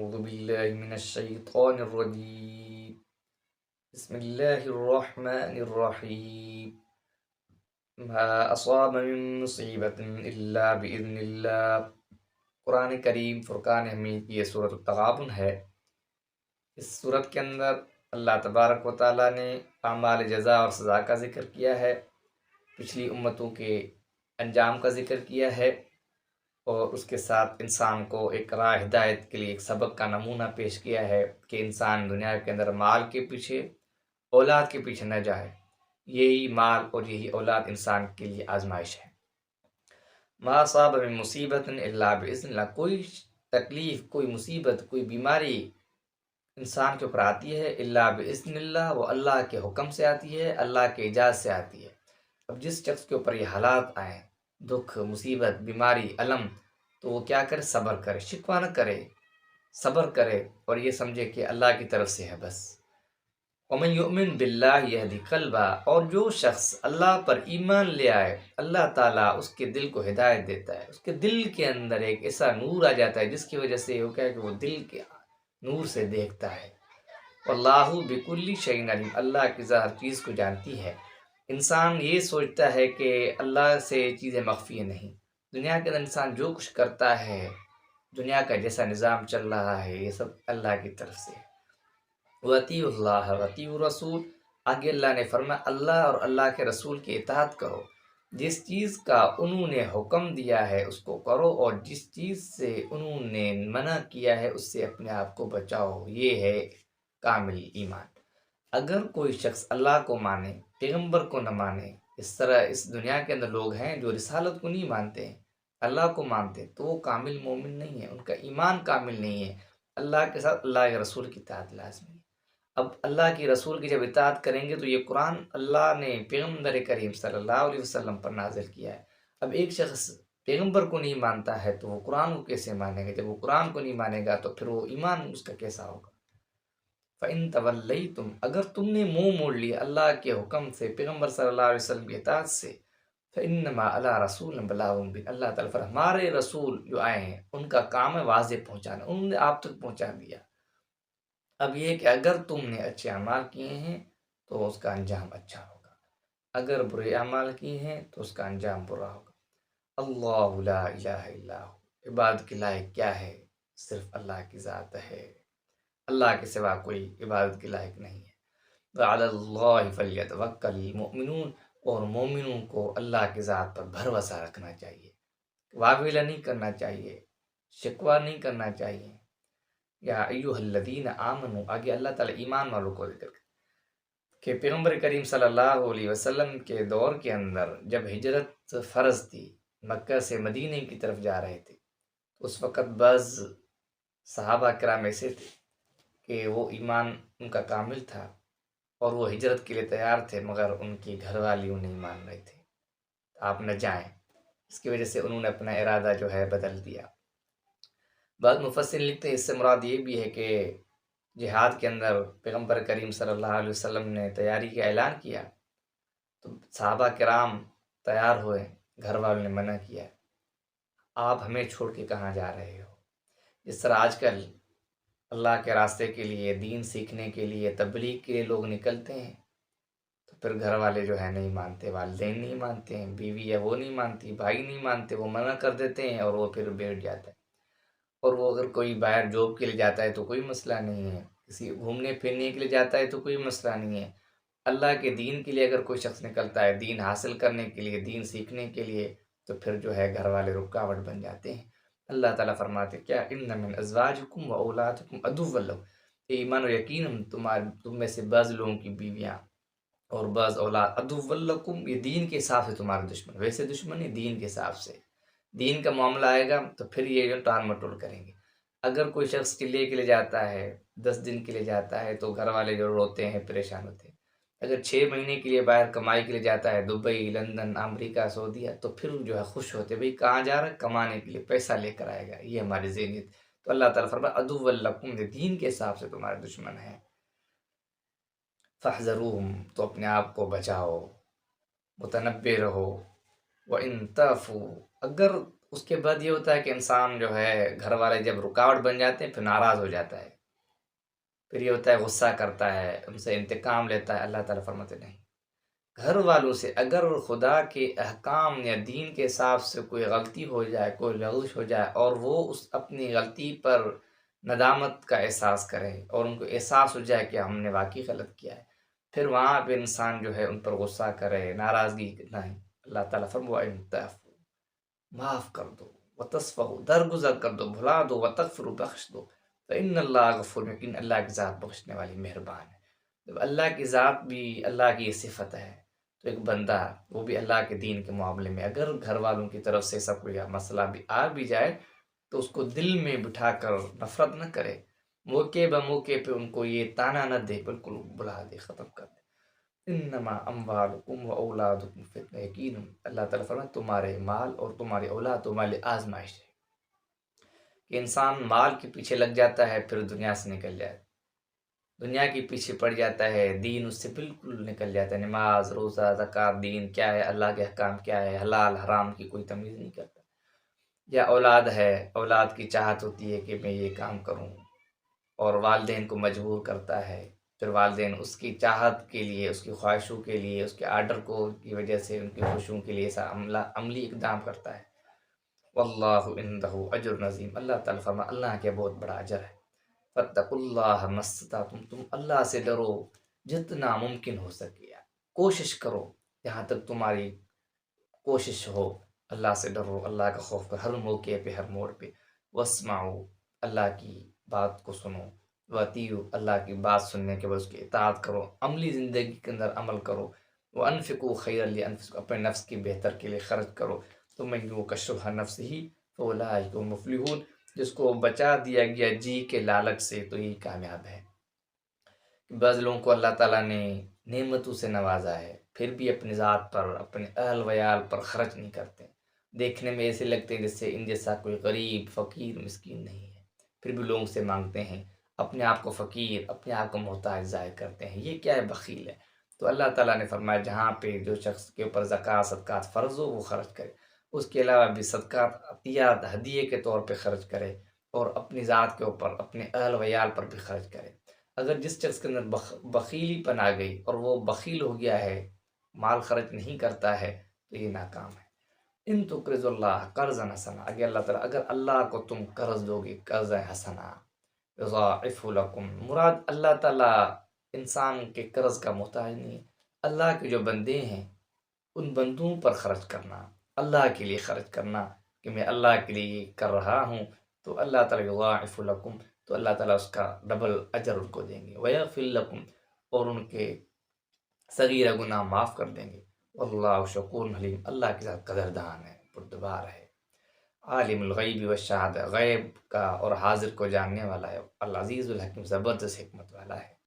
أعوذ بالله من الشيطان الرجيم بسم الله الرحمن الرحيم ما أصاب من مصیبة إلا بإذن اللہ۔ قرآن کریم فرقان حمید کی یہ سورۃ التغابن ہے۔ اس سورت کے اندر اللہ تبارک و تعالیٰ نے اعمال جزا اور سزا کا ذکر کیا ہے، پچھلی امتوں کے انجام کا ذکر کیا ہے، اور اس کے ساتھ انسان کو ایک راہ ہدایت کے لیے ایک سبق کا نمونہ پیش کیا ہے کہ انسان دنیا کے اندر مال کے پیچھے، اولاد کے پیچھے نہ جائے۔ یہی مال اور یہی اولاد انسان کے لیے آزمائش ہے۔ ما اصاب من مصیبت الا باذن اللہ، کوئی تکلیف، کوئی مصیبت، کوئی بیماری انسان کے اوپر آتی ہے الا باذن اللہ، وہ اللہ کے حکم سے آتی ہے، اللہ کے اجازت سے آتی ہے۔ اب جس شخص کے اوپر یہ حالات آئیں، دکھ، مصیبت، بیماری، الم، تو وہ کیا کرے؟ صبر کرے، شکوہ نہ کرے، صبر کرے اور یہ سمجھے کہ اللہ کی طرف سے ہے بس۔ وَمَن يُؤْمِن بِاللَّهِ يَهْدِ قَلْبَهُ، اور جو شخص اللہ پر ایمان لے آئے، اللہ تعالیٰ اس کے دل کو ہدایت دیتا ہے، اس کے دل کے اندر ایک ایسا نور آ جاتا ہے جس کی وجہ سے وہ کیا ہے کہ وہ دل کے نور سے دیکھتا ہے۔ وَاللَّهُ بِكُلِّ شَيْءٍ عَلِيمٌ، اللہ کی ذات ہر چیز کو جانتی ہے۔ انسان یہ سوچتا ہے کہ اللہ سے چیزیں مخفی نہیں۔ دنیا کے اندر انسان جو کچھ کرتا ہے، دنیا کا جیسا نظام چل رہا ہے، یہ سب اللہ کی طرف سے ہے۔ وَأَطِیعُوا اللَّهَ وَأَطِیعُوا الرَّسُولَ، آگے اللہ نے فرمایا اللہ اور اللہ کے رسول کی اطاعت کرو۔ جس چیز کا انہوں نے حکم دیا ہے اس کو کرو، اور جس چیز سے انہوں نے منع کیا ہے اس سے اپنے آپ کو بچاؤ۔ یہ ہے کامل ایمان۔ اگر کوئی شخص اللہ کو مانے، پیغمبر کو نہ مانے، اس طرح اس دنیا کے اندر لوگ ہیں جو رسالت کو نہیں مانتے ہیں، اللہ کو مانتے، تو وہ کامل مومن نہیں ہے، ان کا ایمان کامل نہیں ہے۔ اللہ کے ساتھ اللہ کے رسول کی اطاعت لازمی ہے۔ اب اللہ کی رسول کی جب اطاعت کریں گے تو یہ قرآن اللہ نے پیغمبر کریم صلی اللہ علیہ وسلم پر نازل کیا ہے۔ اب ایک شخص پیغمبر کو نہیں مانتا ہے تو وہ قرآن کو کیسے مانے گا؟ جب وہ قرآن کو نہیں مانے گا تو پھر وہ ایمان اس کا کیسا ہوگا؟ فَإِن تَوَلَّيْتُمْ، اگر تم نے منہ موڑ لیا اللہ کے حکم سے، پیغمبر صلی اللہ علیہ وسلم کی اطاعت سے، فَإِنَّمَا عَلَىٰ رَسُولٍ بَلَاغٌ مُبِينٌ، اللہ تعالیٰ فرماتا ہے ہمارے رسول جو آئے ہیں ان کا کام ہے واضح پہنچانا، انہوں نے آپ تک پہنچا دیا۔ اب یہ کہ اگر تم نے اچھے اعمال کیے ہیں تو اس کا انجام اچھا ہوگا، اگر برے اعمال کیے ہیں تو اس کا انجام برا ہوگا۔ اللہ لا الہ الا ہو، عبادت کے لائق کیا ہے؟ صرف اللہ کی ذات ہے، اللہ کے سوا کوئی عبادت کے لائق نہیں ہے۔ وَعَلَى اللَّهِ فَلْيَتَوَكَّلِ الْمُؤْمِنُونَ، اور مومنوں کو اللہ کی ذات پر بھروسہ رکھنا چاہیے، واویلا نہیں کرنا چاہیے، شکوہ نہیں کرنا چاہیے۔ یا ایھا الذین آمنوا، آگے اللہ تعالیٰ ایمان والوں کو ذکر کرتے کہ پیغمبر کریم صلی اللہ علیہ وسلم کے دور کے اندر جب ہجرت فرض تھی، مکہ سے مدینے کی طرف جا رہے تھے، اس وقت بعض صحابہ کرام ایسے تھے کہ وہ ایمان ان کا کامل تھا اور وہ ہجرت کے لیے تیار تھے، مگر ان کی گھر والی نہیں مان رہے تھے، آپ نہ جائیں۔ اس کی وجہ سے انہوں نے اپنا ارادہ جو ہے بدل دیا۔ بعض مفسرین لکھتے ہیں اس سے مراد یہ بھی ہے کہ جہاد کے اندر پیغمبر کریم صلی اللہ علیہ وسلم نے تیاری کا اعلان کیا تو صحابہ کرام تیار ہوئے، گھر والوں نے منع کیا، آپ ہمیں چھوڑ کے کہاں جا رہے ہو؟ جس طرح آج کل اللہ کے راستے کے لیے، دین سیکھنے کے لیے، تبلیغ کے لیے لوگ نکلتے ہیں تو پھر گھر والے جو ہے نہیں مانتے، والدین نہیں مانتے ہیں، بیوی ہے وہ نہیں مانتی، بھائی نہیں مانتے، وہ منع کر دیتے ہیں اور وہ پھر بیٹھ جاتا ہے۔ اور وہ اگر کوئی باہر جاب کے لیے جاتا ہے تو کوئی مسئلہ نہیں ہے، کسی گھومنے پھرنے کے لیے جاتا ہے تو کوئی مسئلہ نہیں ہے۔ اللہ کے دین کے لیے اگر کوئی شخص نکلتا ہے، دین حاصل کرنے کے لیے، دین سیکھنے کے لیے، تو پھر جو ہے گھر والے رکاوٹ بن جاتے ہیں۔ اللہ تعالیٰ فرماتے کیا ان من ازواجکم و اولادکم عدو لکم، ایمان و یقین تم میں سے بعض لوگوں کی بیویاں اور بعض اولاد عدو لکم، یہ دین کے حساب سے تمہارے دشمن، ویسے دشمن نہیں، دین کے حساب سے۔ دین کا معاملہ آئے گا تو پھر یہ جو ٹال مٹول کریں گے۔ اگر کوئی شخص قلعے کے لیے جاتا ہے، 10 دن کے لیے جاتا ہے تو گھر والے جو روتے ہیں، پریشان ہوتے ہیں۔ اگر 6 مہینے کے لیے باہر کمائی کے لیے جاتا ہے، دبئی، لندن، امریکہ، سعودیہ، تو پھر جو ہے خوش ہوتے، بھئی کہاں جا رہا ہے؟ کمانے کے لیے، پیسہ لے کر آئے گا، یہ ہماری ذہنیت۔ تو اللہ تعالیٰ فرماتا عدو لکم، دین کے حساب سے تمہارے دشمن ہیں۔ فاحذروہم، تو اپنے آپ کو بچاؤ، متنبہ رہو۔ وَإِن تَعْفُوا، اگر اس کے بعد یہ ہوتا ہے کہ انسان جو ہے گھر والے جب رکاوٹ بن جاتے ہیں پھر ناراض ہو جاتا ہے، پھر یہ ہوتا ہے غصہ کرتا ہے، ان سے انتقام لیتا ہے۔ اللہ تعالیٰ فرماتے نہیں، گھر والوں سے اگر خدا کے احکام یا دین کے حساب سے کوئی غلطی ہو جائے، کوئی لغزش ہو جائے، اور وہ اس اپنی غلطی پر ندامت کا احساس کرے اور ان کو احساس ہو جائے کہ ہم نے واقعی غلط کیا ہے، پھر وہاں پہ انسان جو ہے ان پر غصہ کرے، ناراضگی نہیں، اللہ تعالیٰ فرمائے معاف کر دو، وتصفحوا درگزر کر دو، بھلا دو، وتغفروا بخش دو، فإن اللہ غفور، یقین اللہ کی ذات بخشنے والی مہربان ہے۔ جب اللہ کی ذات بھی، اللہ کی یہ صفت ہے، تو ایک بندہ وہ بھی اللہ کے دین کے معاملے میں اگر گھر والوں کی طرف سے سب کوئی مسئلہ بھی آ بھی جائے تو اس کو دل میں بٹھا کر نفرت نہ کرے، موقع بموقع پہ ان کو یہ تانا نہ دے، بالکل بلا دے، ختم کر دے۔ انما اموالکم و اولادکم فتنہ، یقین اللہ تعالیٰ فرماتے تمہارے مال اور تمہاری اولاد تمہارے لیے آزمائش ہے، کہ انسان مال کے پیچھے لگ جاتا ہے پھر دنیا سے نکل جائے، دنیا کے پیچھے پڑ جاتا ہے، دین اس سے بالکل نکل جاتا ہے، نماز روزہ زکوٰۃ، دین کیا ہے، اللہ کے احکام کیا ہے، حلال حرام کی کوئی تمیز نہیں کرتا۔ یا اولاد ہے، اولاد کی چاہت ہوتی ہے کہ میں یہ کام کروں اور والدین کو مجبور کرتا ہے، پھر والدین اس کی چاہت کے لیے، اس کی خواہشوں کے لیے، اس کے آرڈر کو کی وجہ سے ان کی خوشیوں کے لیے ایسا عملی اقدام کرتا ہے۔ واللہ عندہ اجر عظیم، اللہ تعالیٰ فرما اللہ کے بہت بڑا اجر ہے۔ فاتقوا اللہ ما استطعتم، تم اللہ سے ڈرو جتنا ممکن ہو سکے، کوشش کرو جہاں تک تمہاری کوشش ہو، اللہ سے ڈرو، اللہ کا خوف کرو ہر موقع پہ، ہر موڑ پہ۔ واسمعوا، اللہ کی بات کو سنو، واتیو، اللہ کی بات سننے کے بعد اس کی اطاعت کرو، عملی زندگی کے اندر عمل کرو۔ وانفقوا خیرا لانفسکم، اپنے نفس کی بہتر کے لیے خرچ کرو۔ تمن یوق شح نفسہ فاولئک هم المفلحون، جس کو بچا دیا گیا جی کے لالچ سے تو یہی کامیاب ہے۔ بعض لوگوں کو اللہ تعالیٰ نے نعمتوں سے نوازا ہے پھر بھی اپنی ذات پر، اپنے اہل ویال پر خرچ نہیں کرتے، دیکھنے میں ایسے لگتے ہیں جیسے ان جیسا کوئی غریب فقیر مسکین نہیں ہے، پھر بھی لوگوں سے مانگتے ہیں، اپنے آپ کو فقیر، اپنے آپ کو محتاج ظاہر کرتے ہیں، یہ کیا ہے؟ بخیل ہے۔ تو اللہ تعالیٰ نے فرمایا جہاں پہ جو شخص کے اوپر زکوٰۃ صدقات فرض ہو وہ خرچ کرے، اس کے علاوہ بھی صدقات عطیات ہدیے کے طور پہ خرچ کرے، اور اپنی ذات کے اوپر، اپنے اہل ویال پر بھی خرچ کرے۔ اگر جس شخص کے اندر بخیلی پن آ گئی اور وہ بخیل ہو گیا ہے، مال خرچ نہیں کرتا ہے، تو یہ ناکام ہے۔ ان تقرضوا اللہ قرضا حسنا، اگر اللہ کو تم قرض دو گے، قرض حسنا یضاعف لکم، مراد اللہ تعالیٰ انسان کے قرض کا محتاج نہیں ہے، اللہ کے جو بندے ہیں ان بندوں پر خرچ کرنا، اللہ کے لیے خرچ کرنا کہ میں اللہ کے لیے یہ کر رہا ہوں، تو اللہ تعالیٰ یضاعف لکم، تو اللہ تعالیٰ اس کا ڈبل اجر ان کو دیں گے، ویغفر لکم، اور ان کے صغیرہ گناہ معاف کر دیں گے۔ واللہ شکور حلیم، اللہ کے ساتھ قدردان ہے، بردبار ہے۔ عالم الغیب والشہادہ، غیب کا اور حاضر کو جاننے والا ہے، العزیز الحکیم، زبردست حکمت والا ہے۔